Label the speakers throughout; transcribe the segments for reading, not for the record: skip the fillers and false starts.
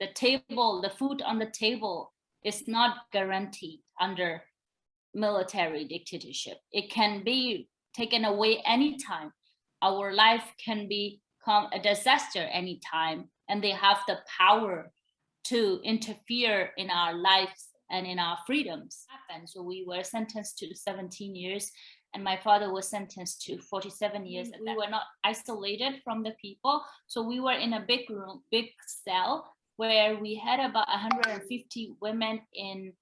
Speaker 1: the food on the table is not guaranteed under military dictatorship. It can be taken away anytime. Our life can become a disaster anytime, and they have the power to interfere in our lives and in our freedoms. So we were sentenced to 17 years, and my father was sentenced to 47 years. And we were not isolated from the people. So we were in a big room, big cell, where we had about 150 women in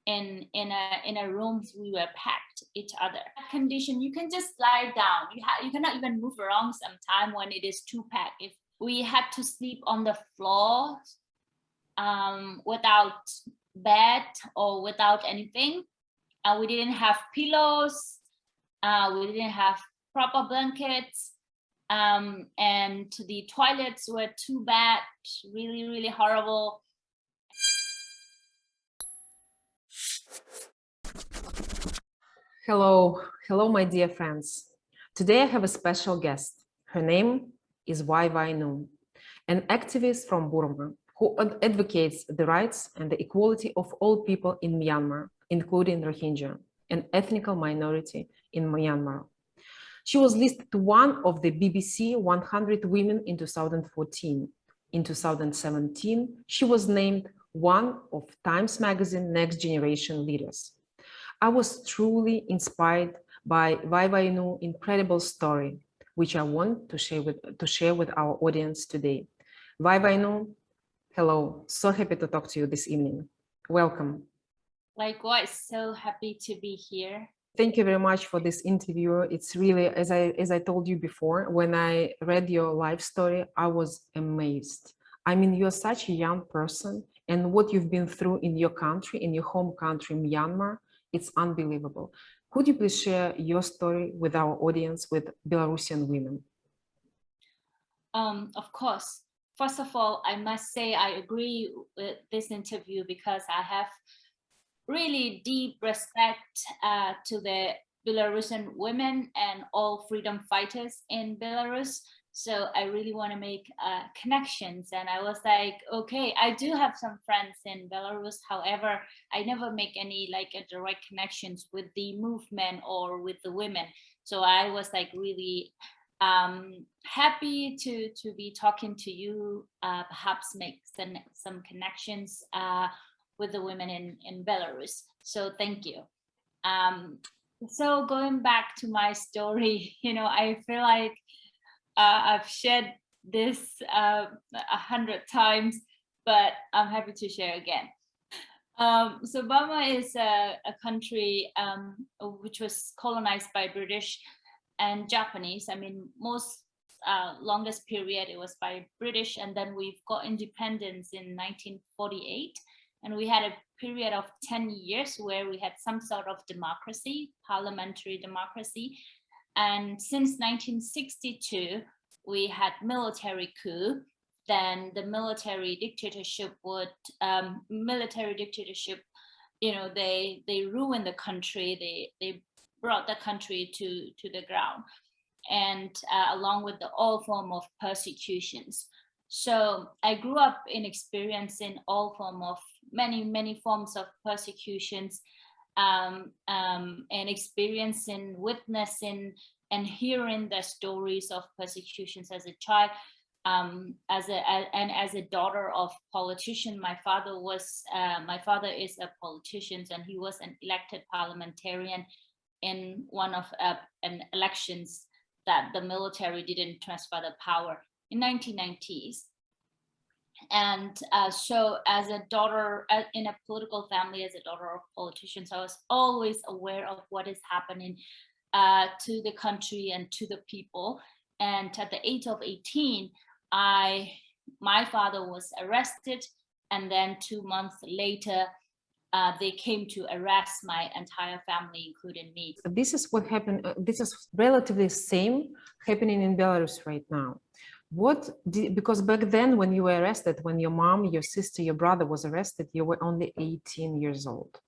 Speaker 1: a room. We were packed each other. That condition, you can just lie down. You cannot even move around sometime when it is too packed. If we had to sleep on the floor without bed or without anything. We didn't have pillows. We didn't have proper blankets. And the toilets were too bad, really, really horrible.
Speaker 2: Hello, my dear friends. Today I have a special guest. Her name is Wai Wai Nu, an activist from Burma who advocates the rights and the equality of all people in Myanmar, including Rohingya, an ethnic minority in Myanmar. She was listed one of the BBC 100 Women in 2014. In 2017, she was named one of Times Magazine Next Generation Leaders. I was truly inspired by Wai Wai Nu's incredible story, which I want to share with our audience today. Wai Wai Nu, hello, so happy to talk to you this evening. Welcome.
Speaker 1: Likewise, so happy to be here.
Speaker 2: Thank you very much for this interview. It's really, as I told you before, when I read your life story, I was amazed. I mean, you're such a young person, and what you've been through in your country, in your home country, Myanmar, it's unbelievable. Could you please share your story with our audience, with Belarusian women?
Speaker 1: Of course. First of all, I must say I agree with this interview because I have really deep respect to the Belarusian women and all freedom fighters in Belarus. So I really want to make connections. And I was like, okay, I do have some friends in Belarus. However, I never make any direct connections with the movement or with the women. So I was like really happy to be talking to you, perhaps make some connections with the women in Belarus. So thank you. So going back to my story, I feel like I've shared this 100 times, but I'm happy to share again. So Burma is a country which was colonized by British and Japanese. I mean, most longest period it was by British, and then we've got independence in 1948. And we had a period of 10 years where we had some sort of democracy, parliamentary democracy. And since 1962, we had military coup. Then the military dictatorship they ruined the country. They brought the country to the ground, and along with all form of persecutions. So I grew up in experiencing many forms of persecutions, and experiencing, witnessing, and hearing the stories of persecutions as a child. As a daughter of politician, my father is a politician, and he was an elected parliamentarian in one of an elections that the military didn't transfer the power in 1990s. And so as a daughter in a political family, as a daughter of politicians, I was always aware of what is happening to the country and to the people. And at the age of 18, my father was arrested, and then 2 months later, they came to arrest my entire family, including me.
Speaker 2: This is what happened. This is relatively same happening in Belarus right now. Because back then when you were arrested, when your mom, your sister, your brother was arrested, you were only 18 years old.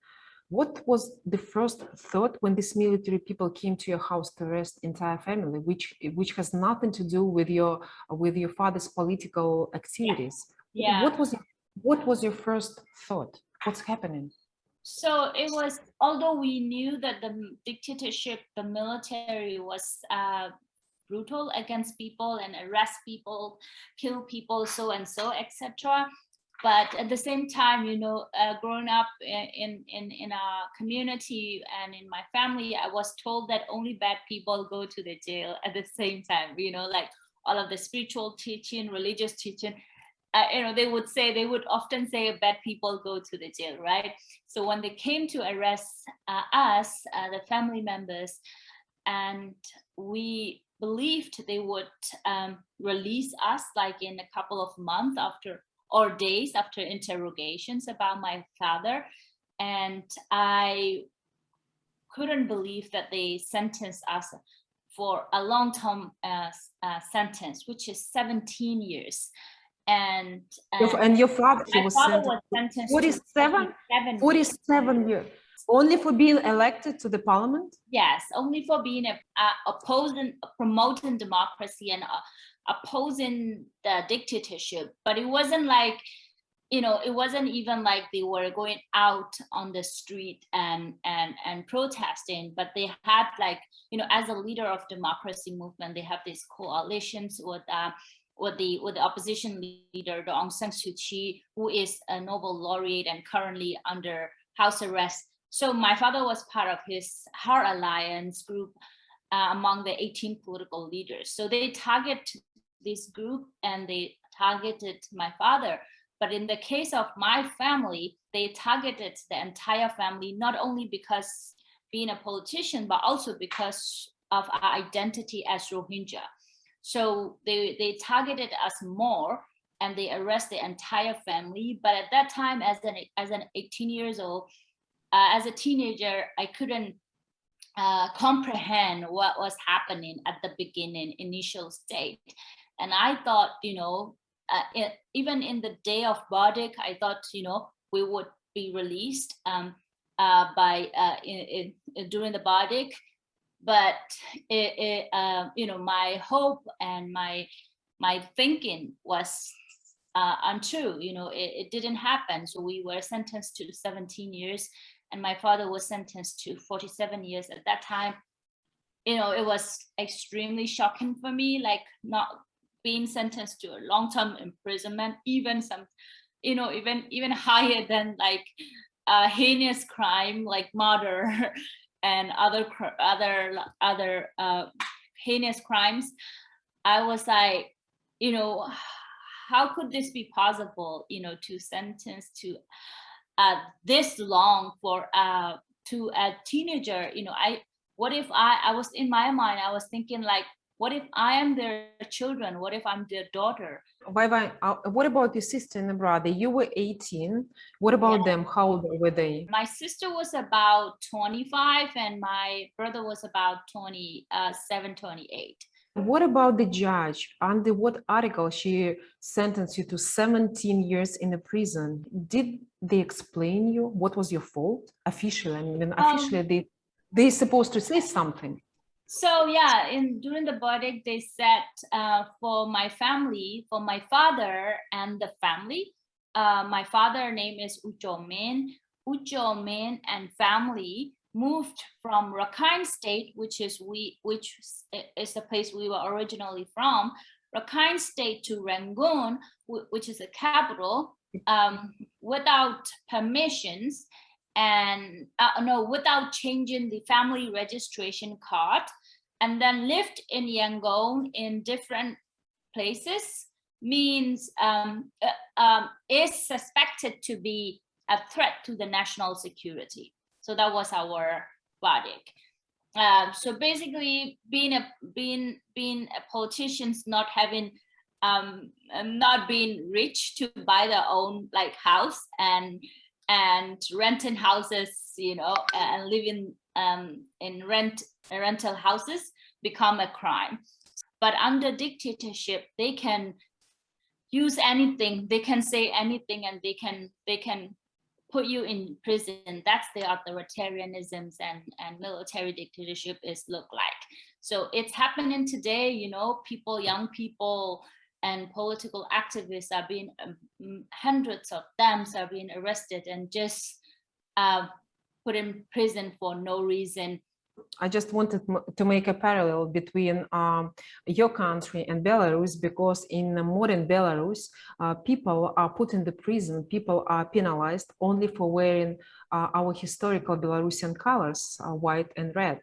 Speaker 2: What was the first thought when these military people came to your house to arrest entire family, which has nothing to do with your father's political activities?
Speaker 1: Yeah.
Speaker 2: What What was your first thought? What's happening?
Speaker 1: So it was, although we knew that the dictatorship, the military was brutal against people and arrest people, kill people, so and so, etc. But at the same time, growing up in our community and in my family, I was told that only bad people go to the jail at the same time, like all of the spiritual teaching, religious teaching. They would often say bad people go to the jail, right? So when they came to arrest us, the family members, and we believed they would release us like in a couple of months after, or days after interrogations about my father. And I couldn't believe that they sentenced us for a long-term sentence, which is 17 years. And
Speaker 2: your father, he was sentenced 47 years. Only for being elected to the parliament?
Speaker 1: Yes, only for being promoting democracy and opposing the dictatorship. But it wasn't like, it wasn't even like they were going out on the street and protesting, but they had like, as a leader of democracy movement, they have these coalitions with the opposition leader, the Aung San Suu Kyi, who is a Nobel laureate and currently under house arrest. So my father was part of his Heart Alliance group among the 18 political leaders. So they targeted this group and they targeted my father. But in the case of my family, they targeted the entire family, not only because being a politician, but also because of our identity as Rohingya. So they targeted us more and they arrested the entire family. But at that time, as an 18 years old, as a teenager, I couldn't comprehend what was happening at the beginning, initial state. And I thought, even in the day of verdict, I thought, we would be released during the verdict. But my hope and my thinking was untrue. It didn't happen. So we were sentenced to 17 years, and my father was sentenced to 47 years. At that time, it was extremely shocking for me, like not being sentenced to a long-term imprisonment, even even higher than like heinous crime like murder and other heinous crimes. I was like, how could this be possible? To sentence to this long for to a teenager. What if I was in my mind, I was thinking like, what if I am their children? What if I'm their daughter?
Speaker 2: Wai Wai, what about your sister and brother? You were 18. What about them? How old were they?
Speaker 1: My sister was about 25 and my brother was about 27, 28.
Speaker 2: What about the judge? Under what article she sentenced you to 17 years in a prison? Did they explain you what was your fault? Officially, I mean, officially, they're supposed to say something.
Speaker 1: So yeah, during the verdict, they said for my family, for my father and the family, my father's name is Uchomin and family moved from Rakhine State, which is the place we were originally from, Rakhine State to Rangoon, which is the capital, without permissions and without changing the family registration card, and then lived in Yangon in different places, means is suspected to be a threat to the national security. So that was our verdict. So basically, being a politician, not having not being rich to buy their own like house and renting houses, and living in rental houses become a crime. But under dictatorship, they can use anything, they can say anything, and they can put you in prison. That's the authoritarianisms and military dictatorship look like. So it's happening today, young people and political activists are being, hundreds of them are being arrested and just put in prison for no reason.
Speaker 2: I just wanted to make a parallel between your country and Belarus, because in modern Belarus, people are put in the prison, people are penalized only for wearing our historical Belarusian colors, white and red.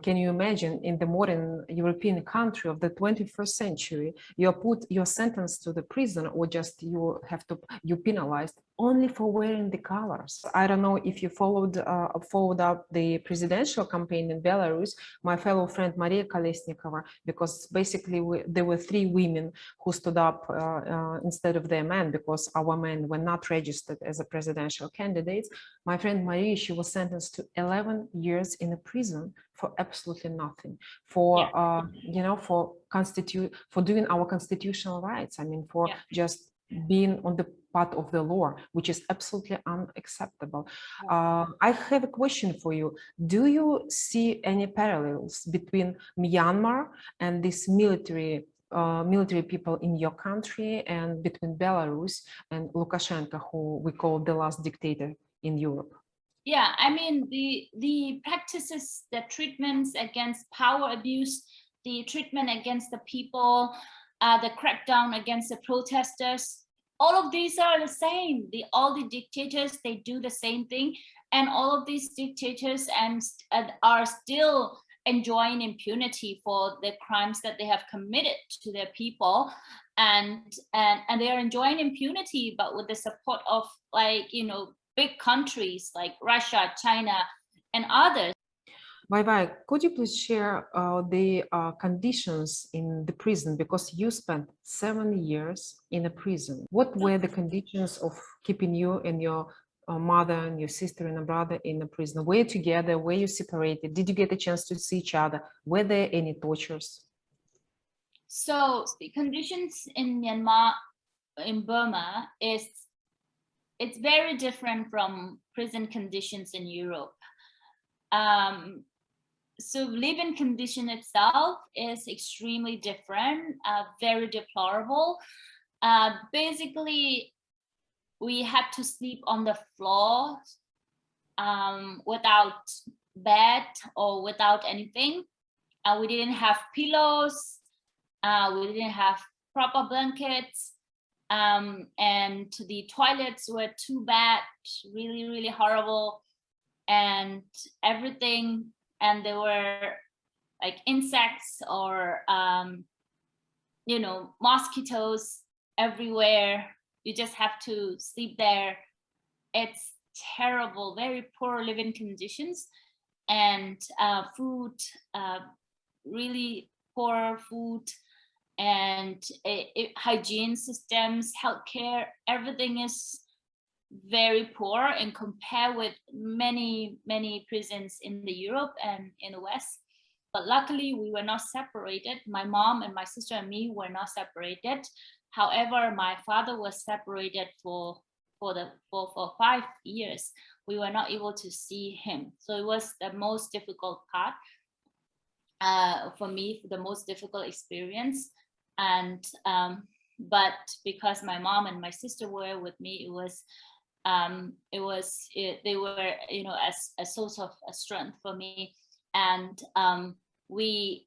Speaker 2: Can you imagine, in the modern European country of the 21st century, you're sentenced to the prison, or just you penalized only for wearing the colors? I don't know if you followed up the presidential campaign in Belarus. My fellow friend Maria Kolesnikova, because basically there were 3 women who stood up instead of their men, because our men were not registered as a presidential candidates. My friend Maria, she was sentenced to 11 years in a prison for absolutely nothing, for for doing our constitutional rights. I mean, for just being on the part of the law, which is absolutely unacceptable. I have a question for you. Do you see any parallels between Myanmar and this military people in your country, and between Belarus and Lukashenko, who we call the last dictator in Europe?
Speaker 1: Yeah, I mean, the practices, the treatments against power abuse, the treatment against the people, the crackdown against the protesters, all of these are the same. All the dictators, they do the same thing, and all of these dictators are still enjoying impunity for the crimes that they have committed to their people, and they are enjoying impunity, but with the support of, like, big countries like Russia, China, and others.
Speaker 2: Wai Wai, could you please share the conditions in the prison? Because you spent 7 years in a prison. What were the conditions of keeping you and your mother and your sister and a brother in a prison? Were you together? Were you separated? Did you get a chance to see each other? Were there any tortures?
Speaker 1: So the conditions in Myanmar, in Burma, it's very different from prison conditions in Europe. So living condition itself is extremely different, very deplorable. Basically, we had to sleep on the floor without bed or without anything. We didn't have pillows. We didn't have proper blankets. And the toilets were too bad, really, really horrible, and everything. And there were like insects or, mosquitoes everywhere. You just have to sleep there. It's terrible, very poor living conditions, and food, really poor food, and hygiene systems, healthcare, everything is very poor and compared with many prisons in the Europe and in the West. But luckily we were not separated. My mom and my sister and me were not separated. However, my father was separated for 5 years. We were not able to see him, so it was the most difficult part for me, the most difficult experience. And but because my mom and my sister were with me, they were, as a source of strength for me. And we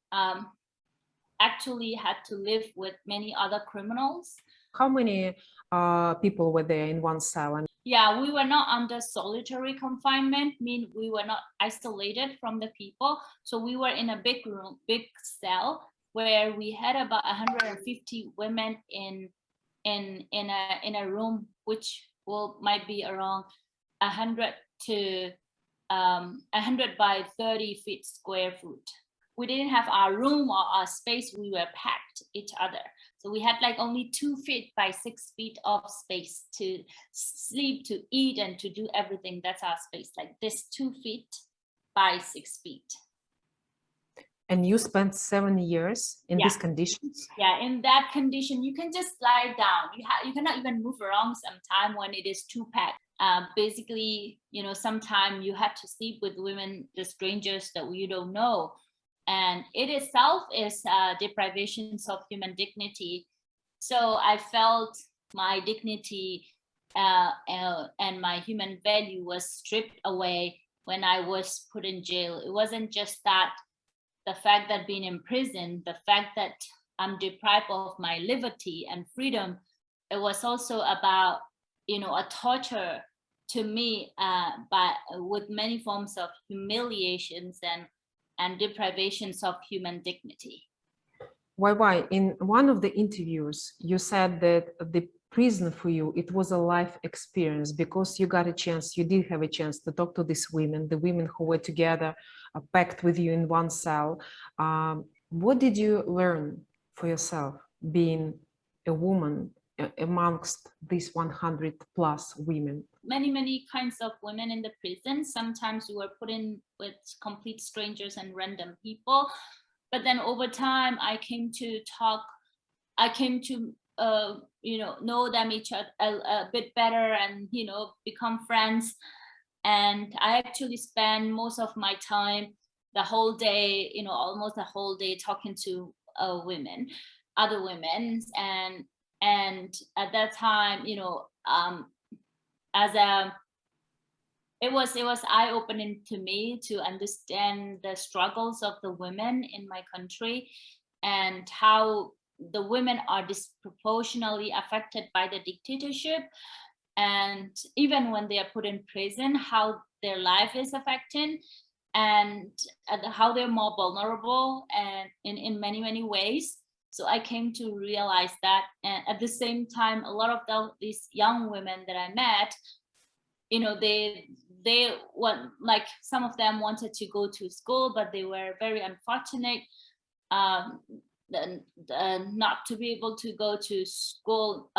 Speaker 1: actually had to live with many other criminals.
Speaker 2: How many people were there in one cell?
Speaker 1: Yeah, we were not under solitary confinement, mean we were not isolated from the people. So we were in a big room, big cell, where we had about 150 women in a room, which might be around 100 by 30 feet square foot. We didn't have our room or our space. We were packed each other. So we had like only 2 feet by 6 feet of space to sleep, to eat, and to do everything. That's our space, like this 2 feet by 6 feet.
Speaker 2: And you spent 7 years in these conditions?
Speaker 1: Yeah, in that condition, you can just lie down. You cannot even move around sometime when it is too packed. Basically, sometimes you have to sleep with women, the strangers that you don't know. And it itself is deprivations of human dignity. So I felt my dignity and my human value was stripped away when I was put in jail. It wasn't just that the fact that being in prison, the fact that I'm deprived of my liberty and freedom, it was also about, a torture to me, with many forms of humiliations and deprivations of human dignity.
Speaker 2: Why? In one of the interviews, you said that the prison for you, it was a life experience because you got a chance, you did have a chance to talk to these women, the women who were together, packed with you in one cell. What did you learn for yourself being a woman amongst these 100 plus women?
Speaker 1: Many kinds of women in the prison. Sometimes we were put in with complete strangers and random people. But then over time, I came to know them each other a bit better and, become friends. And I actually spend most of my time, the whole day, almost the whole day talking to women, other women. And at that time, it was eye-opening to me to understand the struggles of the women in my country and how the women are disproportionately affected by the dictatorship. And even when they are put in prison, how their life is affected and how they're more vulnerable and in many ways. So I came to realize that. And at the same time, a lot of these young women that I met, they want, like, some of them wanted to go to school, but they were very unfortunate not to be able to go to school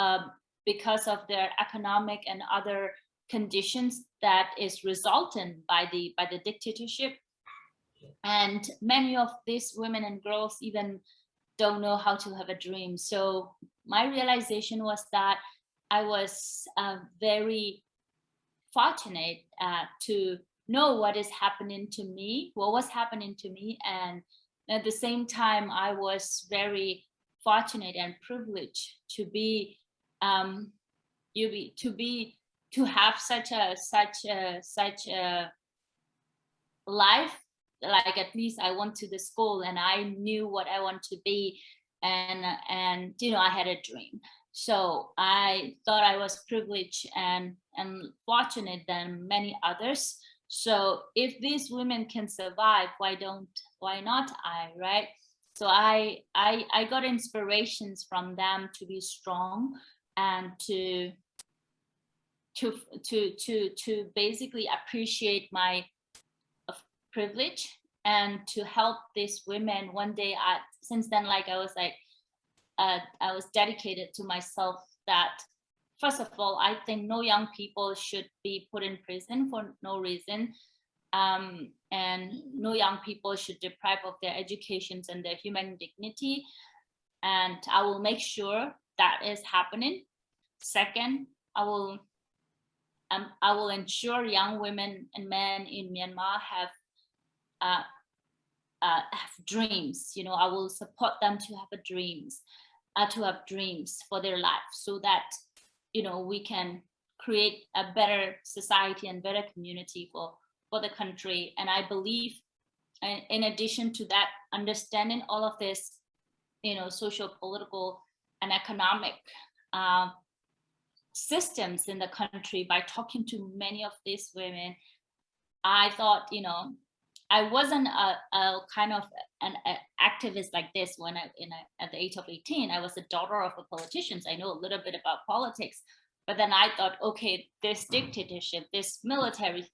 Speaker 1: because of their economic and other conditions that is resultant by the dictatorship. And many of these women and girls even don't know how to have a dream. So my realization was that I was very fortunate to know what was happening to me, and at the same time, I was very fortunate and privileged to have such a life. Like, at least I went to the school and I knew what I want to be, and I had a dream. So I thought I was privileged and fortunate than many others. So if these women can survive, why not I, right? So I got inspirations from them to be strong and to basically appreciate my privilege and to help these women. One day, since then, I was dedicated to myself that, first of all, I think no young people should be put in prison for no reason. And no young people should deprive of their educations and their human dignity. And I will make sure that is happening. Second, I will ensure young women and men in Myanmar have dreams. I will support them to have dreams for their life, so that we can create a better society and better community for the country. And I believe, in addition to that, understanding all of this, social, political, and economic systems in the country, by talking to many of these women, I thought, I wasn't a kind of an activist like this when at the age of 18. I was a daughter of a politician. I know a little bit about politics. But then I thought, okay, this dictatorship, this military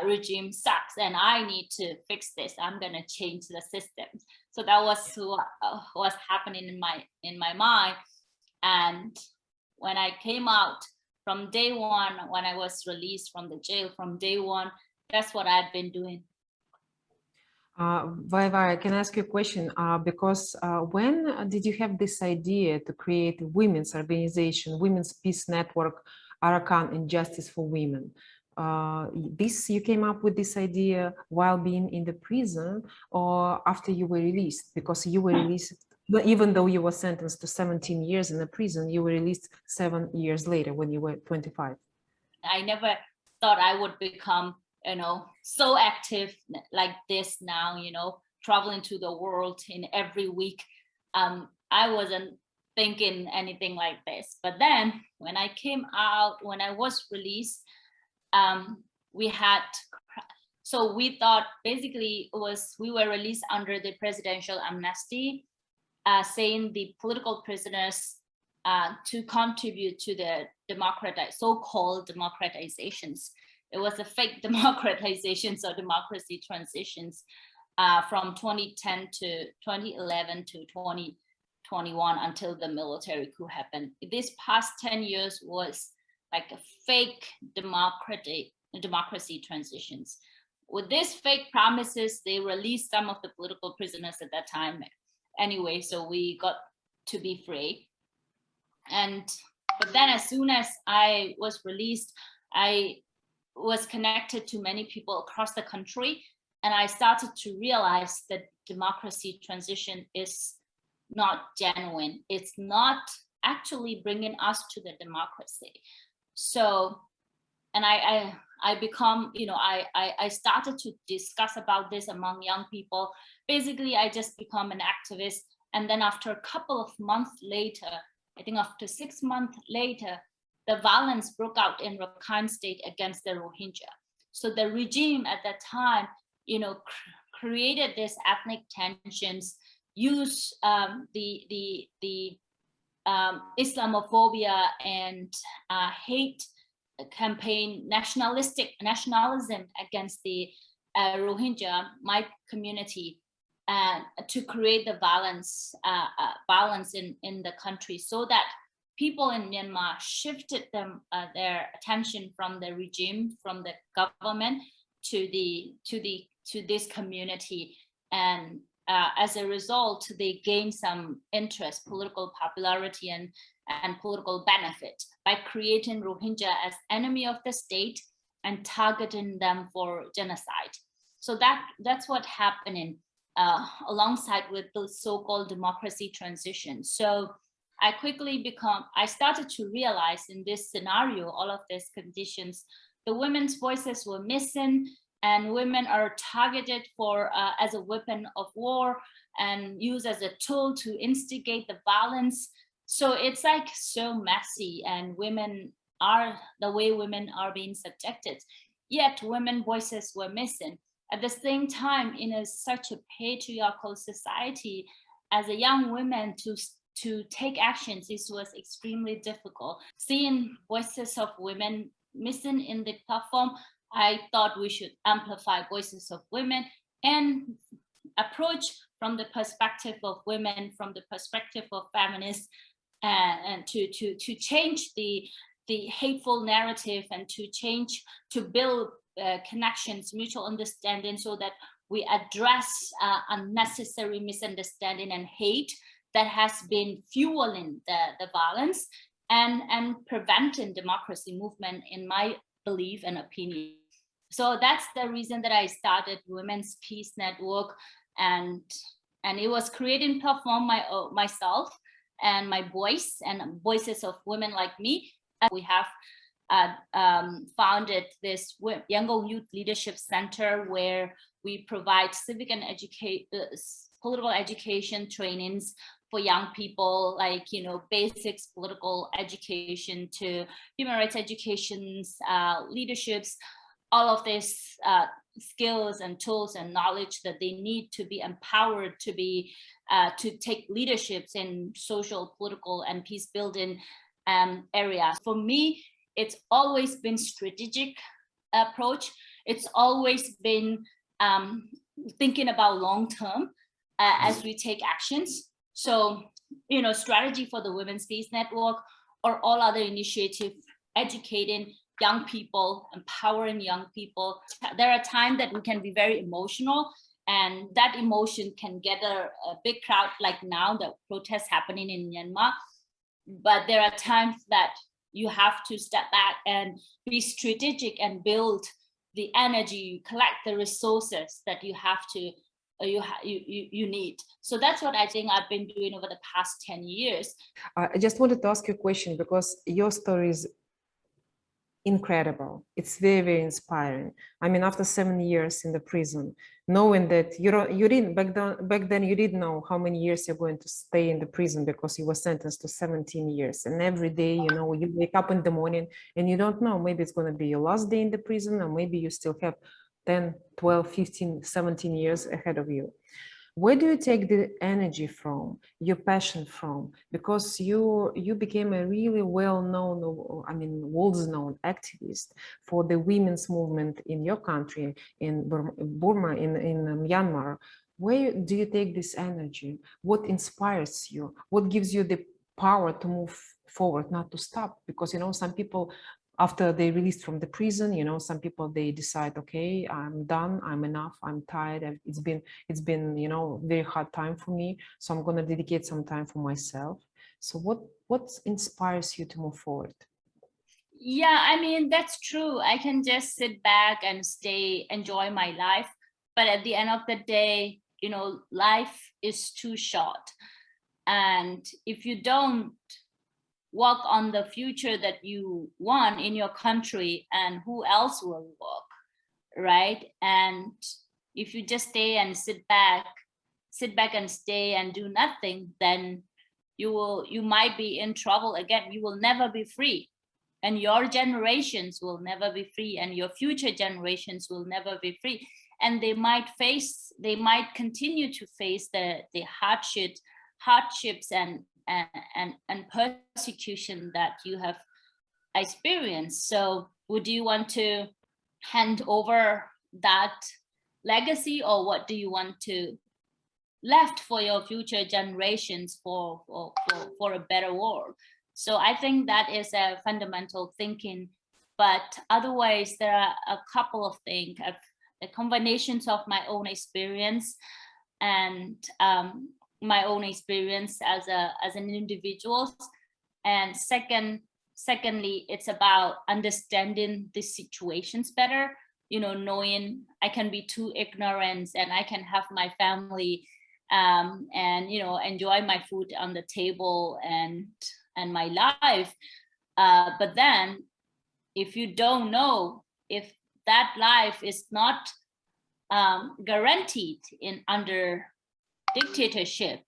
Speaker 1: regime sucks, and I need to fix this. I'm going to change the system. So that was what was happening in my mind. And when I came out from day one, when I was released from the jail, from day one, that's what I've been doing.
Speaker 2: Wai Wai, I can ask you a question, because when did you have this idea to create a women's organization, Women's Peace Network, Arakan and Justice for Women? You came up with this idea while being in the prison or after you were released? Because you were released But even though you were sentenced to 17 years in the prison, you were released 7 years later when you were 25.
Speaker 1: I never thought I would become, so active like this now, traveling to the world in every week. I wasn't thinking anything like this. But then when I came out, when I was released, we thought basically we were released under the presidential amnesty, saying the political prisoners to contribute to the so-called democratizations. It was a fake democratizations or democracy transitions from 2010 to 2011 to 2021 until the military coup happened. This past 10 years was like a fake democracy transitions. With these fake promises, they released some of the political prisoners at that time. Anyway, so we got to be free. But then as soon as I was released, I was connected to many people across the country, and I started to realize that democracy transition is not genuine. It's not actually bringing us to the democracy. So, and I become, I started to discuss about this among young people. Basically, I just become an activist. And then after a couple of months later, I think after 6 months later, the violence broke out in Rakhine State against the Rohingya. So the regime at that time, created these ethnic tensions, used the Islamophobia and hate campaign, nationalism against the Rohingya, my community, to create the balance in the country, so that people in Myanmar shifted their attention from the regime, from the government, to this community, and as a result, they gained some interest, political popularity, and political benefit by creating Rohingya as enemy of the state and targeting them for genocide. So that's what happening alongside with the so-called democracy transition. So I started to realize in this scenario, all of these conditions, the women's voices were missing, and women are targeted for as a weapon of war and used as a tool to instigate the violence. So it's like so messy, and the way women are being subjected, yet women voices were missing. At the same time, in such a patriarchal society, as a young woman to take actions, this was extremely difficult. Seeing voices of women missing in the platform, I thought we should amplify voices of women and approach from the perspective of women, from the perspective of feminists, and to change the hateful narrative, and to build connections, mutual understanding, so that we address unnecessary misunderstanding and hate that has been fueling the violence and preventing democracy movement, in my belief and opinion. So that's the reason that I started Women's Peace Network, and it was creating platform myself and my voice and voices of women like me. We have founded this Yangon Youth Leadership Center, where we provide civic and political education trainings for young people, like basics political education to human rights educations, leaderships, all of these skills and tools and knowledge that they need to be empowered to take leaderships in social, political, and peace building areas. For me, it's always been strategic approach. It's always been thinking about long term as we take actions. So, strategy for the Women's Peace Network or all other initiatives, educating young people, empowering young people. There are times that we can be very emotional, and that emotion can gather a big crowd, like now the protests happening in Myanmar. But there are times that you have to step back and be strategic and build the energy, collect the resources that you have to you need. So that's what I think I've been doing over the past 10 years.
Speaker 2: I just wanted to ask you a question because your story is incredible. It's very, very inspiring. I mean, after 7 years in the prison, knowing that you didn't back then you didn't know how many years you're going to stay in the prison because you were sentenced to 17 years. And every day, you wake up in the morning and you don't know, maybe it's going to be your last day in the prison, or maybe you still have 10, 12, 15, 17 years ahead of you. Where do you take the energy from, your passion from? Because you became a really well-known, world-known activist for the women's movement in your country, in Burma, in Myanmar. Where do you take this energy? What inspires you? What gives you the power to move forward, not to stop? Because some people, after they released from the prison, some people, they decide, okay, I'm done, I'm enough, I'm tired, it's been very hard time for me, so I'm going to dedicate some time for myself. So what inspires you to move forward?
Speaker 1: Yeah, I mean, that's true. I can just sit back and enjoy my life, but at the end of the day, life is too short, and if you don't work on the future that you want in your country, and who else will work, right? And if you just stay and sit back and stay and do nothing, then you might be in trouble again. You will never be free, and your generations will never be free, and your future generations will never be free, and they might continue to face the hardships and persecution that you have experienced. So would you want to hand over that legacy, or what do you want to left for your future generations for a better world? So I think that is a fundamental thinking. But otherwise, there are a couple of things, a combinations of my own experience and my own experience as an individual, and secondly, it's about understanding the situations better, knowing I can be too ignorant and I can have my family and enjoy my food on the table and my life, but then if you don't know if that life is not guaranteed under dictatorship,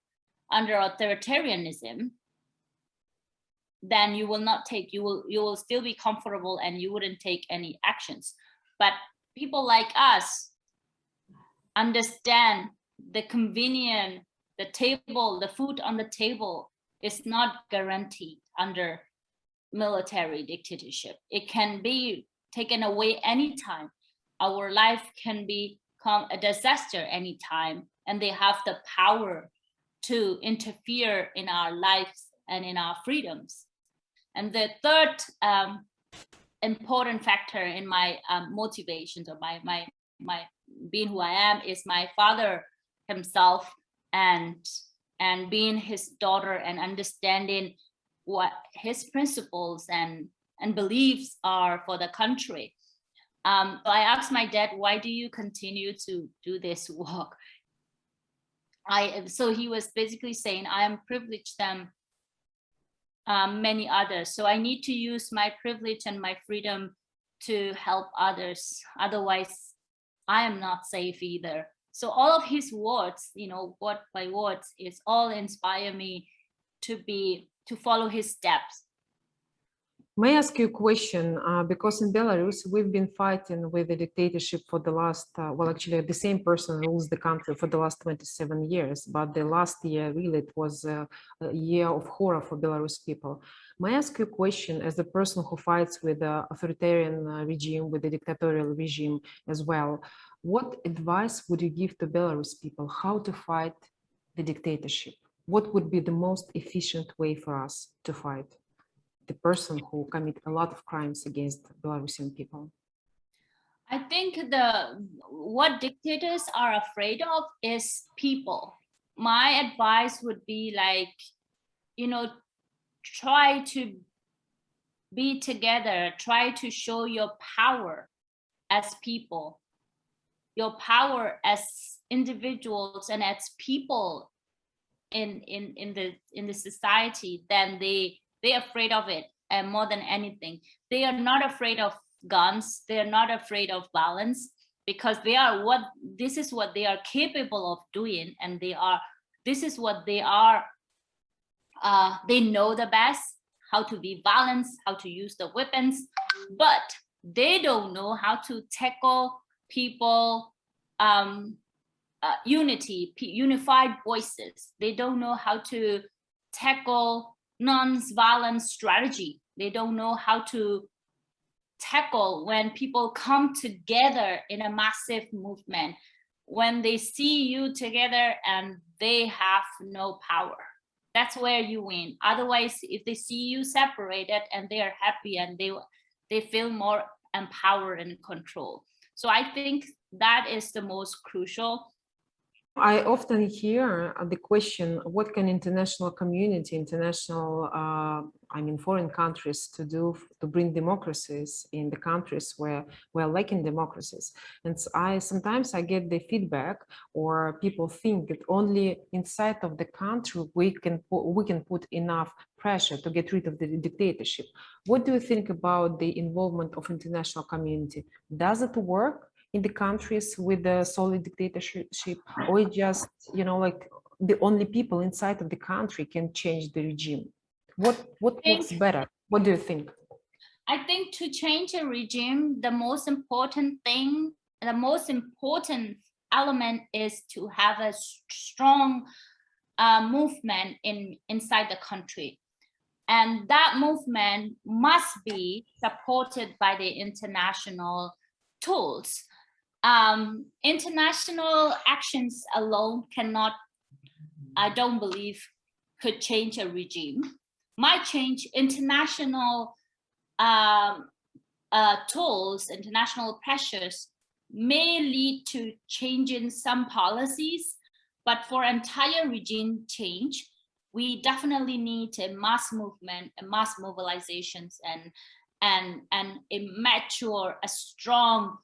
Speaker 1: under authoritarianism, then you will still be comfortable and you wouldn't take any actions. But people like us understand the convenient, the food on the table is not guaranteed under military dictatorship. It can be taken away anytime. Our life can become a disaster anytime, and they have the power to interfere in our lives and in our freedoms. And the third important factor in my motivations, or my being who I am, is my father himself, and being his daughter and understanding what his principles and beliefs are for the country. So I asked my dad, why do you continue to do this work? So he was basically saying, I am privileged than many others. So I need to use my privilege and my freedom to help others. Otherwise, I am not safe either. So all of his words, word by words, is all inspire me to follow his steps.
Speaker 2: May I ask you a question? Because in Belarus, we've been fighting with the dictatorship for the last, actually the same person rules the country for the last 27 years, but the last year, really, it was a year of horror for Belarus people. May I ask you a question, as the person who fights with the authoritarian regime, with the dictatorial regime as well, what advice would you give to Belarus people, how to fight the dictatorship? What would be the most efficient way for us to fight the person who commit a lot of crimes against Belarusian people?
Speaker 1: I think what dictators are afraid of is people. My advice would be try to be together, try to show your power as people, your power as individuals and as people in the society, then they're afraid of it. And more than anything, they are not afraid of guns, they are not afraid of violence, because this is what they are capable of doing, and this is what they are. They know the best how to be balanced, how to use the weapons, but they don't know how to tackle people, unified voices. They don't know how to tackle non-violent strategy. They don't know how to tackle when people come together in a massive movement, when they see you together and they have no power. That's where you win. Otherwise, if they see you separated and they are happy and they feel more empowered and control. So I think that is the most crucial.
Speaker 2: I often hear the question, what can international community, foreign countries to do to bring democracies in the countries where we're lacking democracies? And sometimes I get the feedback, or people think that only inside of the country we can put enough pressure to get rid of the dictatorship. What do you think about the involvement of international community? Does it work in the countries with the solid dictatorship, or just, like the only people inside of the country can change the regime? What works better? What do you think?
Speaker 1: I think to change a regime, the most important element is to have a strong movement inside the country. And that movement must be supported by the international tools. International actions alone cannot, I don't believe, could change a regime. Might change international tools, international pressures may lead to change in some policies, but for entire regime change, we definitely need a mass movement, a mass mobilizations, and a strong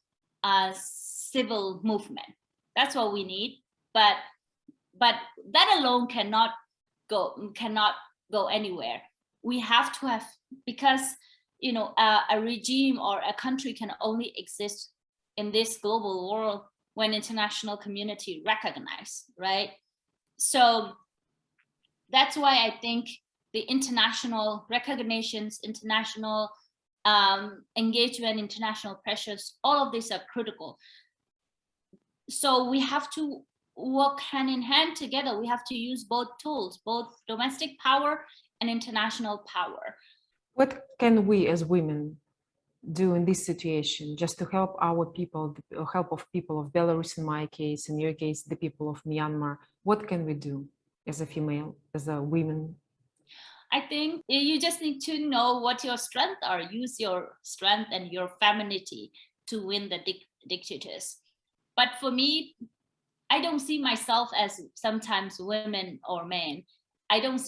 Speaker 1: civil movement. That's what we need. But that alone cannot go anywhere. We have to have, because a regime or a country can only exist in this global world when international community recognize, right? So that's why I think the international recognitions, international engagement, international pressures, all of these are critical. So we have to work hand in hand together. We have to use both tools, both domestic power and international power.
Speaker 2: What can we as women do in this situation, just to help our people, help of people of Belarus, in my case, in your case, the people of Myanmar? What can we do as a female, as a woman?
Speaker 1: I think you just need to know what your strengths are. Use your strength and your femininity to win the dictators. But for me, I don't see myself as sometimes women or men. I don't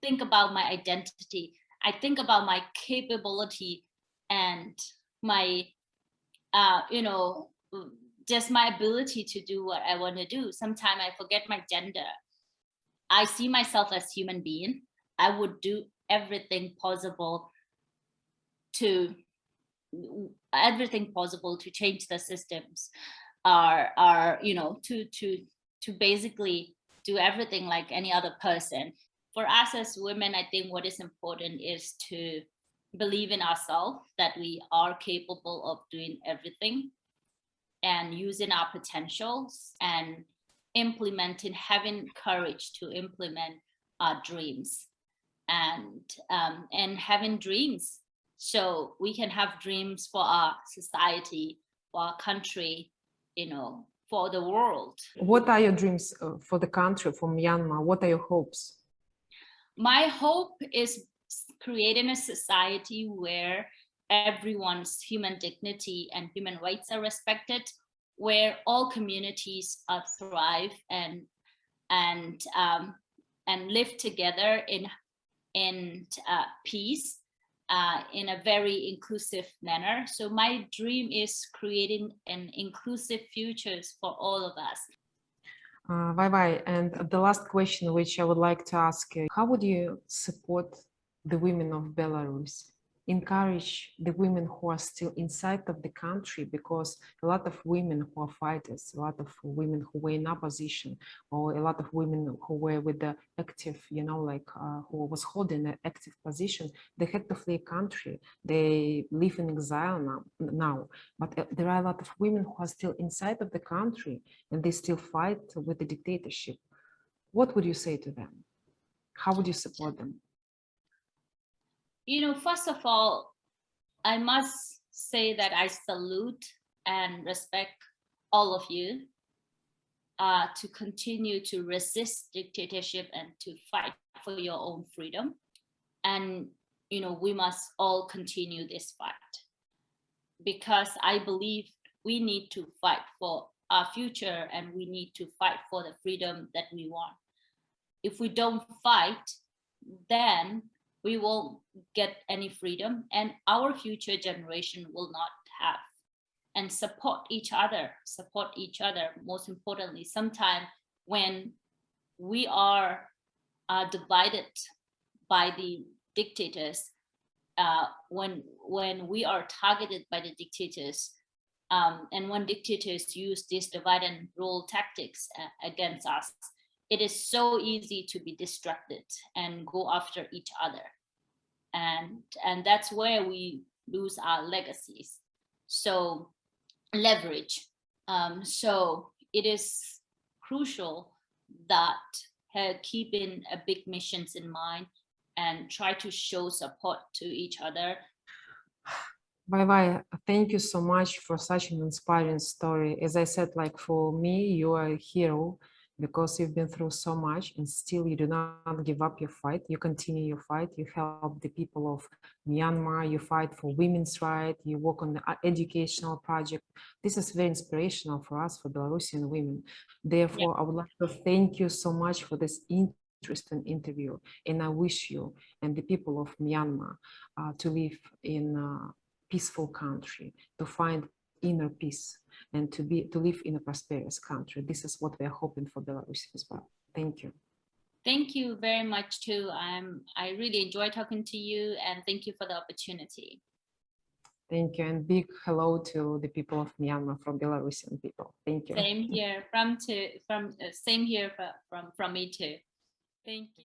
Speaker 1: think about my identity. I think about my capability and my, just my ability to do what I want to do. Sometimes I forget my gender. I see myself as human being. I would do everything possible to change the systems, to basically do everything like any other person. For us as women, I think what is important is to believe in ourselves, that we are capable of doing everything and using our potentials and having courage to implement our dreams, and having dreams so we can have dreams for our society, for our country, for the world.
Speaker 2: What are your dreams for the country, for Myanmar? What are your hopes?
Speaker 1: My hope is creating a society where everyone's human dignity and human rights are respected, where all communities thrive and live together in peace, in a very inclusive manner. So my dream is creating an inclusive futures for all of us.
Speaker 2: Wai Wai, and the last question which I would like to ask you, how would you support the women of Belarus? Encourage the women who are still inside of the country, because a lot of women who are fighters, a lot of women who were in opposition, or a lot of women who were with the active, who was holding an active position, they had to flee country. They live in exile now. But there are a lot of women who are still inside of the country and they still fight with the dictatorship. What would you say to them? How would you support them?
Speaker 1: First of all, I must say that I salute and respect all of you to continue to resist dictatorship and to fight for your own freedom. And, we must all continue this fight, because I believe we need to fight for our future and we need to fight for the freedom that we want. If we don't fight, then we won't get any freedom, and our future generation will not have. And support each other, most importantly. Sometimes when we are divided by the dictators, when we are targeted by the dictators, and when dictators use these divide and rule tactics against us, it is so easy to be distracted and go after each other. And that's where we lose our legacies. So leverage. So it is crucial that keeping a big missions in mind and try to show support to each other.
Speaker 2: Wai Wai, thank you so much for such an inspiring story. As I said, for me, you are a hero, because you've been through so much and still you do not give up your fight. You continue your fight. You help the people of Myanmar. You fight for women's rights. You work on the educational project. This is very inspirational for us, for Belarusian women. Therefore, I would like to thank you so much for this interesting interview. And I wish you and the people of Myanmar to live in a peaceful country, to find inner peace, and to live in a prosperous country. This is what we are hoping for Belarus as well. Thank you.
Speaker 1: Thank you very much too. I really enjoy talking to you, and thank you for the opportunity.
Speaker 2: Thank you, and big hello to the people of Myanmar from Belarusian people. Thank you.
Speaker 1: Same here from me too. Thank you.